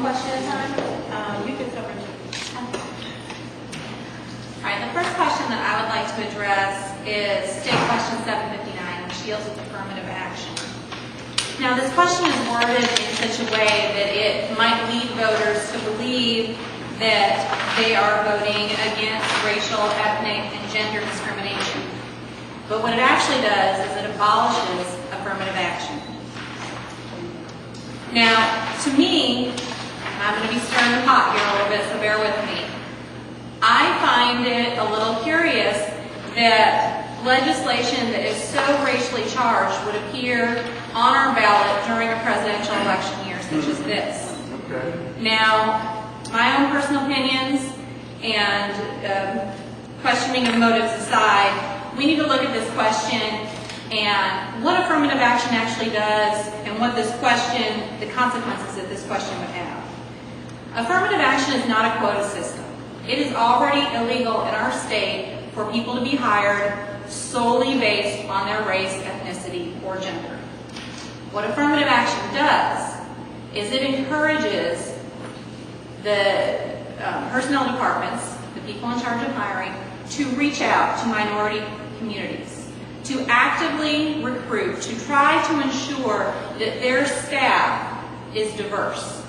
question at a time? You can cover two. All right, the first question that I would like to address is State Question 759, which deals with affirmative action. Now, this question is worded in such a way that it might lead voters to believe that they are voting against racial, ethnic, and gender discrimination. But what it actually does is it abolishes affirmative action. Now, to me, I'm going to be stirring the pot here a little bit, so bear with me. I find it a little curious that legislation that is so racially charged would appear on our ballot during a presidential election year such as this. Okay. Now, my own personal opinions and questioning of motives aside, we need to look at this question and what affirmative action actually does and what this question, the consequences that this question would have. Affirmative action is not a quota system. It is already illegal in our state for people to be hired solely based on their race, ethnicity, or gender. What affirmative action does is it encourages the personnel departments, the people in charge of hiring, to reach out to minority communities, to actively recruit, to try to ensure that their staff is diverse.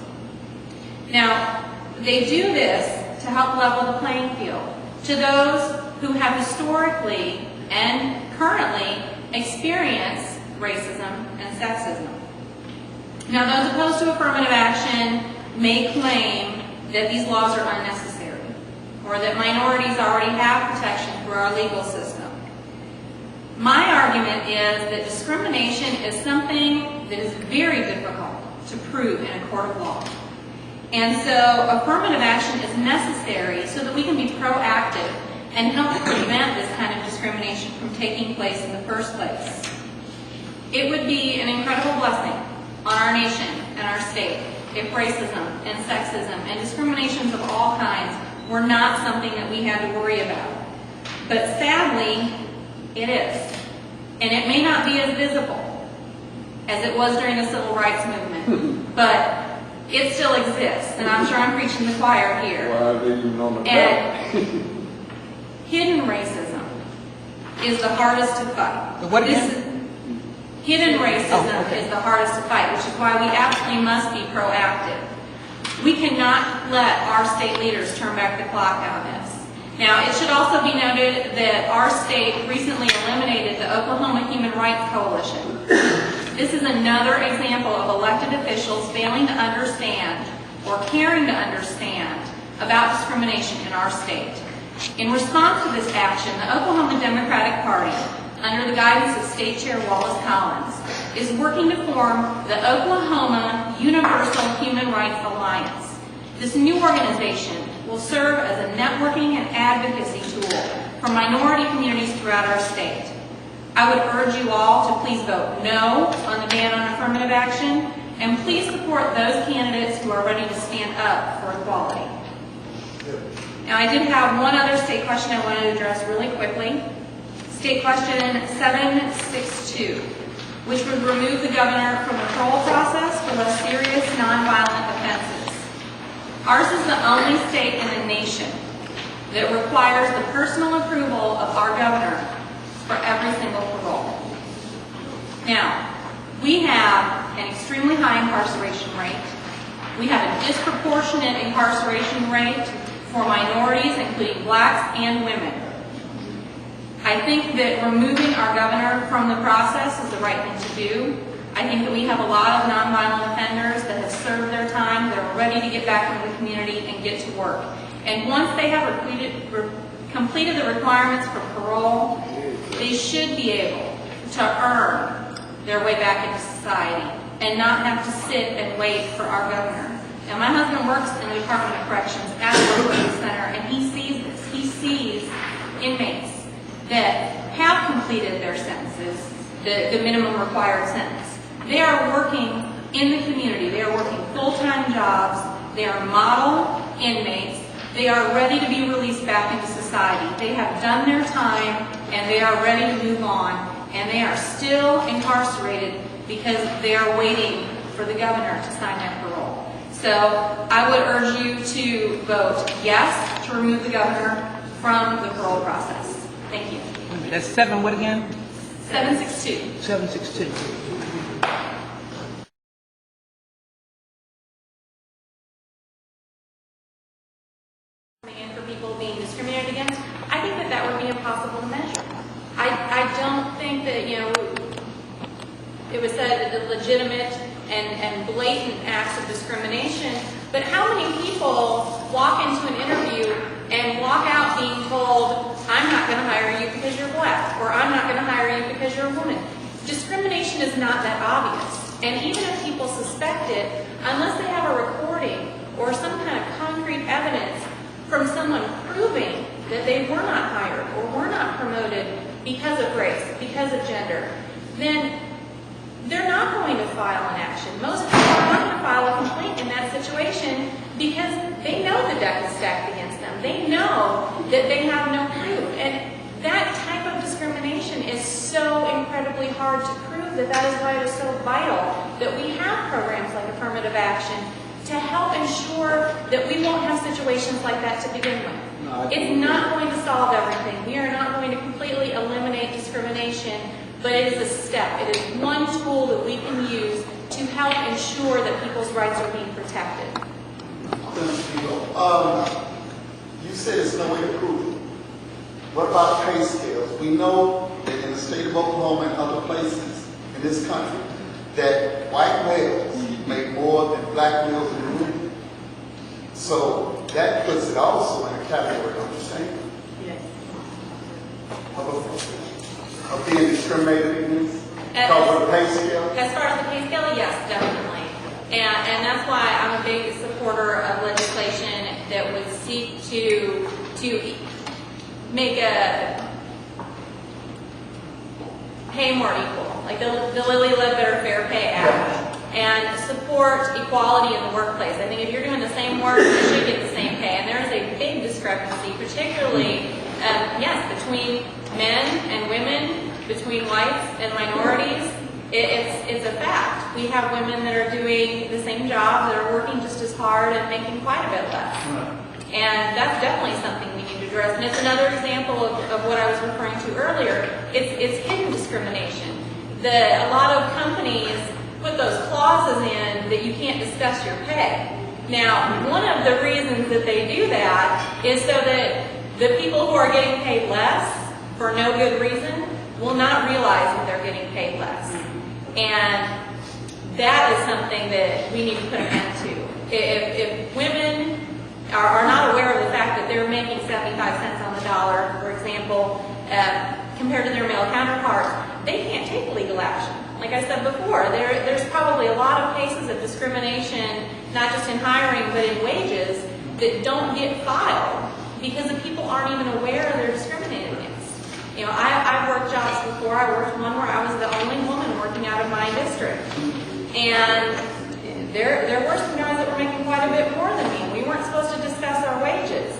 Now, they do this to help level the playing field to those who have historically and currently experienced racism and sexism. Now, those opposed to affirmative action may claim that these laws are unnecessary or that minorities already have protection through our legal system. My argument is that discrimination is something that is very difficult to prove in a court of law. And so affirmative action is necessary so that we can be proactive and help prevent this kind of discrimination from taking place in the first place. It would be an incredible blessing on our nation and our state if racism and sexism and discriminations of all kinds were not something that we had to worry about. But sadly, it is. And it may not be as visible as it was during the Civil Rights Movement, but it still exists, and I'm sure I'm preaching the choir here. Why are they even on the And hidden racism is the hardest to fight. What again? Hidden racism is the hardest to fight, which is why we absolutely must be proactive. We cannot let our state leaders turn back the clock on this. Now, it should also be noted that our state recently eliminated the Oklahoma Human Rights Coalition. This is another example of elected officials failing to understand or caring to understand about discrimination in our state. In response to this action, the Oklahoma Democratic Party, under the guidance of State Chair Wallace Collins, is working to form the Oklahoma Universal Human Rights Alliance. This new organization will serve as a networking and advocacy tool for minority communities throughout our state. I would urge you all to please vote no on the ban on affirmative action, and please support those candidates who are ready to stand up for equality. Now, I did have one other state question I wanted to address really quickly. State question 762, which would remove the governor from the parole process for less serious nonviolent offenses. Ours is the only state in the nation that requires the personal approval of our governor for every single parole. Now, we have an extremely high incarceration rate. We have a disproportionate incarceration rate for minorities, including blacks and women. I think that removing our governor from the process is the right thing to do. I think that we have a lot of nonviolent offenders that have served their time, that are ready to get back into the community and get to work. And once they have completed the requirements for parole, they should be able to earn their way back into society and not have to sit and wait for our governor. And my husband works in the Department of Corrections at the Working Center, and he sees this. He sees inmates that have completed their sentences, the minimum required sentence. They are working in the community. They are working full-time jobs. They are model inmates. They are ready to be released back into society. They have done their time, and they are ready to move on, and they are still incarcerated because they are waiting for the governor to sign their parole. So I would urge you to vote yes to remove the governor from the parole process. Thank you. That's 7 what again? 762. 762. And for people being discriminated against, I think that that would be impossible to measure. I don't think that, it was said that the legitimate and blatant acts of discrimination, but how many people walk into an interview and walk out being told, I'm not going to hire you because you're black, or I'm not going to hire you because you're a woman. Discrimination is not that obvious. And even if people suspect it, unless they have a recording or some kind of concrete evidence from someone proving that they were not hired or were not promoted because of race, because of gender, then they're not going to file an action. Most people are not going to file a complaint in that situation because they know the deck is stacked against them. They know that they have no proof. And that type of discrimination is so incredibly hard to prove that is why it is so vital that we have programs like affirmative action to help ensure that we won't have situations like that to begin with. It's not going to solve everything. We are not going to completely eliminate discrimination, but it is a step. It is one tool that we can use to help ensure that people's rights are being protected. You said there's no way to prove it. What about pay scales? We know that in the state of Oklahoma and other places in this country, that white males make more than black males in the room. So that puts it also in a category, don't you think? Yes. Of being discriminated against because of the pay scale? As far as the pay scale, yes, definitely. And that's why I'm a big supporter of legislation that would seek to make a pay more equal, like the Lilly Ledbetter Fair Pay Act, and support equality in the workplace. I think if you're doing the same work, you should get the same pay. And there is a big discrepancy, particularly, yes, between men and women, between whites and minorities. It's a fact. We have women that are doing the same job, that are working just as hard and making quite a bit less. And that's definitely something we need to address. And it's another example of what I was referring to earlier. It's hidden discrimination. A lot of companies put those clauses in that you can't discuss your pay. Now, one of the reasons that they do that is so that the people who are getting paid less for no good reason will not realize that they're getting paid less. And that is something that we need to put an end to. If women are not aware of the fact that they're making 75 cents on the dollar, for example, compared to their male counterparts, they can't take legal action. Like I said before, there's probably a lot of cases of discrimination, not just in hiring, but in wages, that don't get filed because the people aren't even aware they're discriminated against. I've worked jobs before. I worked one where I was the only woman working out of my district. And there were some guys that were making quite a bit more than me. We weren't supposed to discuss our wages.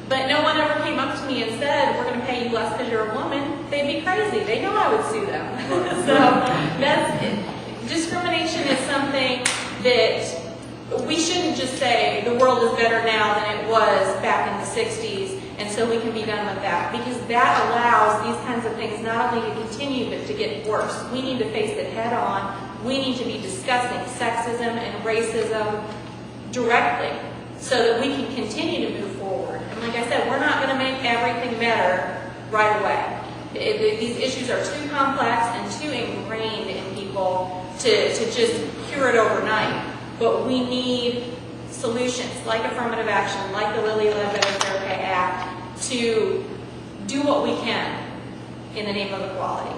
But no one ever came up to me and said, we're going to pay you less because you're a woman. They'd be crazy. They know I would sue them. So discrimination is something that we shouldn't just say the world is better now than it was back in the 60s, and so we can be done with that. Because that allows these kinds of things not only to continue, but to get worse. We need to face it head on. We need to be discussing sexism and racism directly so that we can continue to move forward. And like I said, we're not going to make everything better right away. These issues are too complex and too ingrained in people to just cure it overnight. But we need solutions like affirmative action, like the Lilly Ledbetter Fair Pay Act, to do what we can in the name of equality.